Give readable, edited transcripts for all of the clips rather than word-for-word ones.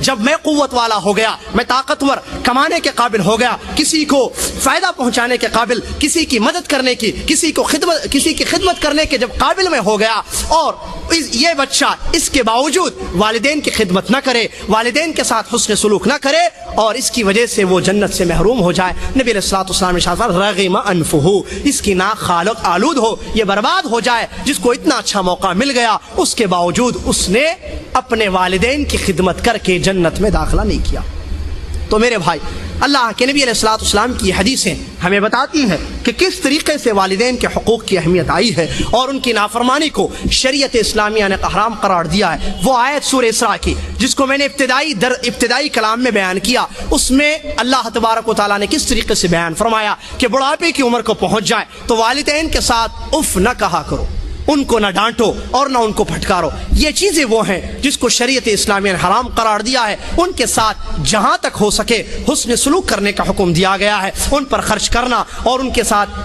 جب میں قوت والا ہو گیا، میں طاقتور، کمانے کے قابل ہو گیا، کسی کو فائدہ پہنچانے کے قابل، کسی کی مدد کرنے کی، کسی کی خدمت کرنے کے جب قابل میں ہو گیا، اور یہ بچہ اس کے باوجود والدین کی خدمت نہ کرے، والدین کے ساتھ حسن سلوک نہ کرے، اور اس کی وجہ سے وہ جنت سے محروم ہو جائے، نبی علیہ الصلوۃ والسلام نے ارشاد فرمایا رغم انفہ، اس کی ناک خالق آلود ہو، یہ برباد ہو جائے، جس کو اتنا اچھا موقع مل گیا، اس کے باوجود اس نے اپنے والدین کی خدمت کر کے جنت میں داخلہ نہیں کیا۔ تو میرے بھائی، اللہ کے نبی علیہ الصلوۃ والسلام کی حدیثیں ہمیں بتاتی ہیں کہ کس طریقے سے والدین کے حقوق کی اہمیت آئی ہے، اور ان کی نافرمانی کو شریعت اسلامیہ نے حرام قرار دیا ہے۔ وہ آیت سورہ اسراء کی جس کو میں نے ابتدائی کلام میں بیان کیا، اس میں اللہ تبارک و تعالیٰ نے کس طریقے سے بیان فرمایا کہ بڑھاپے کی عمر کو پہنچ جائے تو والدین کے ساتھ اف نہ کہا کرو، ان کو نہ ڈانٹو اور نہ ان کو پھٹکارو۔ یہ چیزیں وہ ہیں جس کو شریعت اسلامیہ نے حرام قرار دیا ہے۔ ان کے ساتھ جہاں تک ہو سکے حسن سلوک کرنے کا حکم دیا گیا ہے، ان پر خرچ کرنا اور ان کے ساتھ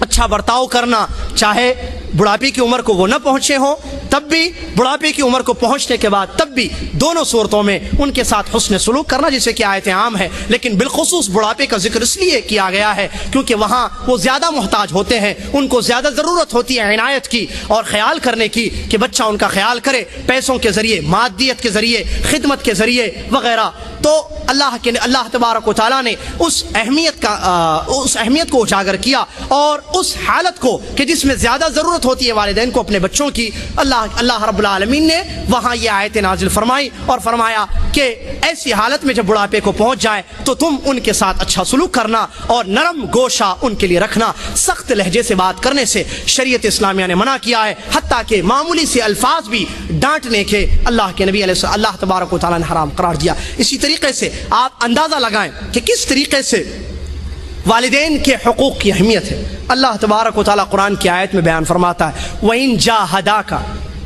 اچھا برتاؤ کرنا، چاہے بڑھاپے کی عمر کو وہ نہ پہنچے ہوں تب بھی، بڑھاپے کی عمر کو پہنچنے کے بعد تب بھی، دونوں صورتوں میں ان کے ساتھ حسن سلوک کرنا، جیسے کہ آیت عام ہے، لیکن بالخصوص بڑھاپے کا ذکر اس لیے کیا گیا ہے کیونکہ وہاں وہ زیادہ محتاج ہوتے ہیں، ان کو زیادہ ضرورت ہوتی ہے عنایت کی اور خیال کرنے کی، کہ بچہ ان کا خیال کرے پیسوں کے ذریعے، مادیت کے ذریعے، خدمت کے ذریعے وغیرہ۔ تو اللہ تبارک و تعالیٰ نے اس اہمیت کو اجاگر کیا، اور اس حالت کو کہ جس میں زیادہ ضرورت ہوتی ہے والدین کو اپنے بچوں کی، اللہ رب العالمین نے وہاں یہ آیت نازل فرمائی اور فرمایا کہ ایسی حالت میں جب بڑھاپے کو پہنچ جائے تو تم ان کے ساتھ اچھا سلوک کرنا اور نرم گوشہ ان کے لیے رکھنا، سخت لہجے سے بات کرنے سے شریعت اسلامیہ نے منع کیا ہے، حتیٰ کہ معمولی سے الفاظ بھی ڈانٹنے کے اللہ کے نبی علیہ اللہ تبارک و تعالیٰ نے حرام قرار دیا۔ اسی طریقے سے آپ اندازہ لگائیں کہ کس طریقے سے والدین کے حقوق کی اہمیت ہے۔ اللہ تبارک و تعالیٰ قرآن کی آیت میں بیان فرماتا ہے وَإِن جَاهَدَاكَ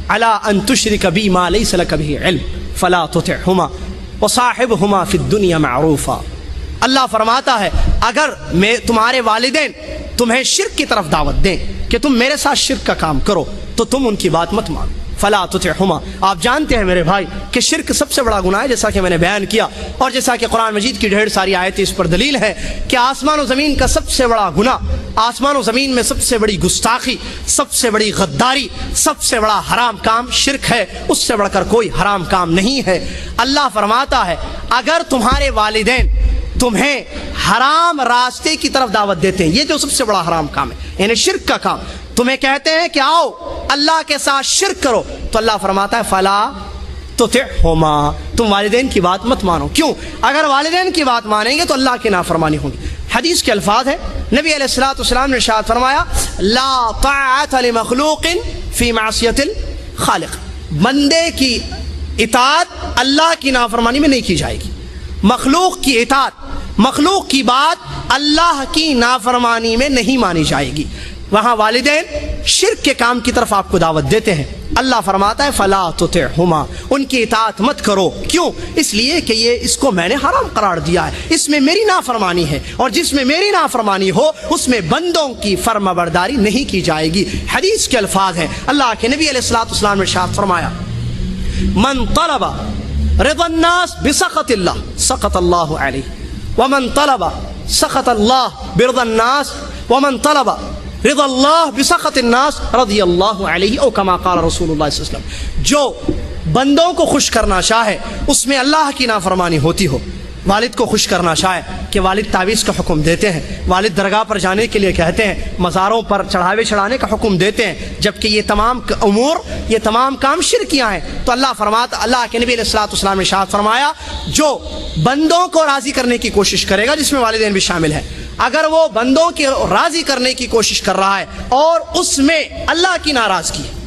عَلَىٰ أَن تُشْرِكَ بِي مَا لَيْسَ لَكَ بِهِ عِلْمٌ فَلَا تُطِعْهُمَا وَصَاحِبْهُمَا فِي الدُّنْيَا مَعْرُوفًا۔ اللہ فرماتا ہے اگر تمہارے والدین تمہیں شرک کی طرف دعوت دیں کہ تم میرے ساتھ شرک کا کام کرو تو تم ان کی بات مت مانو، فلا تطعهما۔ آپ جانتے ہیں میرے بھائی کہ شرک سب سے بڑا گناہ ہے، جیسا کہ میں نے بیان کیا، اور جیسا کہ قرآن مجید کی ڈھیر ساری آیتیں اس پر دلیل ہے کہ آسمان و زمین کا سب سے بڑا گناہ، آسمان و زمین میں سب سے بڑی گستاخی، سب سے بڑی غداری، سب سے بڑا حرام کام شرک ہے، اس سے بڑھ کر کوئی حرام کام نہیں ہے۔ اللہ فرماتا ہے اگر تمہارے والدین تمہیں حرام راستے کی طرف دعوت دیتے ہیں، یہ جو سب سے بڑا حرام کام ہے یعنی شرک کا کام، تمہیں کہتے ہیں کہ آؤ اللہ کے ساتھ شرک کرو، تو اللہ فرماتا ہے فلا تطعهما، تم والدین کی بات مت مانو۔ کیوں؟ اگر والدین کی بات مانیں گے تو اللہ کی نافرمانی ہوگی۔ حدیث کے الفاظ ہیں، نبی علیہ الصلوۃ والسلام نے ارشاد فرمایا لا طاعۃ لمخلوق فی معصیۃ الخالق، بندے کی اطاعت اللہ کی نافرمانی میں نہیں کی جائے گی۔ مخلوق کی اطاعت، مخلوق کی بات اللہ کی نافرمانی میں نہیں مانی جائے گی۔ وہاں والدین شرک کے کام کی طرف آپ کو دعوت دیتے ہیں، اللہ فرماتا ہے فلا تطعهما، ان کی اطاعت مت کرو۔ کیوں؟ اس لیے کہ اس کو میں نے حرام قرار دیا ہے، اس میں میری نافرمانی ہے، اور جس میں میری نافرمانی ہو اس میں بندوں کی فرما برداری نہیں کی جائے گی۔ حدیث کے الفاظ ہیں، اللہ کے نبی علیہ الصلوۃ والسلام نے ارشاد فرمایا من طلب رضا الناس بسخط اللہ سخط اللہ علیہ، ومن طلب سخط اللہ برضا الناس، ومن طلب رضا اللہ بسخط الناس رضی اللہ علیہ، او کما قال رسول اللہ صلی اللہ علیہ وسلم۔ جو بندوں کو خوش کرنا چاہے اس میں اللہ کی نافرمانی ہوتی ہو، والد کو خوش کرنا چاہے کہ والد تعویذ کا حکم دیتے ہیں، والد درگاہ پر جانے کے لیے کہتے ہیں، مزاروں پر چڑھاوے چڑھانے کا حکم دیتے ہیں، جبکہ یہ تمام امور، یہ تمام کام شرکیاں ہیں، تو اللہ فرماتا، اللہ کے نبی علیہ الصلوۃ والسلام نے ارشاد فرمایا جو بندوں کو راضی کرنے کی کوشش کرے گا، جس میں والدین بھی شامل ہیں، اگر وہ بندوں کے راضی کرنے کی کوشش کر رہا ہے اور اس میں اللہ کی ناراضگی ہے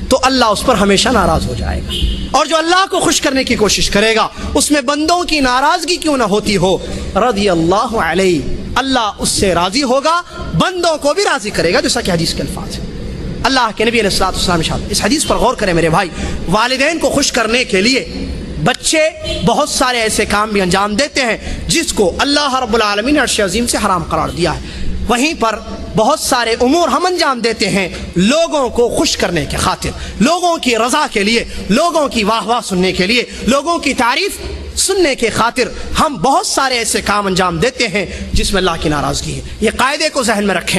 تو اللہ اس پر ہمیشہ ناراض ہو جائے گا، اور جو اللہ کو خوش کرنے کی کوشش کرے گا اس میں بندوں کی ناراضگی کیوں نہ ہوتی ہو، رضی اللہ علیہ، اللہ اس سے راضی ہوگا، بندوں کو بھی راضی کرے گا، جیسا کہ حدیث کے الفاظ ہیں۔ اللہ کے نبی علیہ الصلوۃ والسلام ارشاد، اس حدیث پر غور کریں میرے بھائی، والدین کو خوش کرنے کے لیے بچے بہت سارے ایسے کام بھی انجام دیتے ہیں جس کو اللہ رب العالمین نے عرش عظیم سے حرام قرار دیا ہے۔ وہیں پر بہت سارے امور ہم انجام دیتے ہیں لوگوں کو خوش کرنے کے خاطر، لوگوں کی رضا کے لیے، لوگوں کی واہ واہ سننے کے لیے، لوگوں کی تعریف سننے کے خاطر ہم بہت سارے ایسے کام انجام دیتے ہیں جس میں اللہ کی ناراضگی ہے۔ یہ قاعدے کو ذہن میں رکھیں۔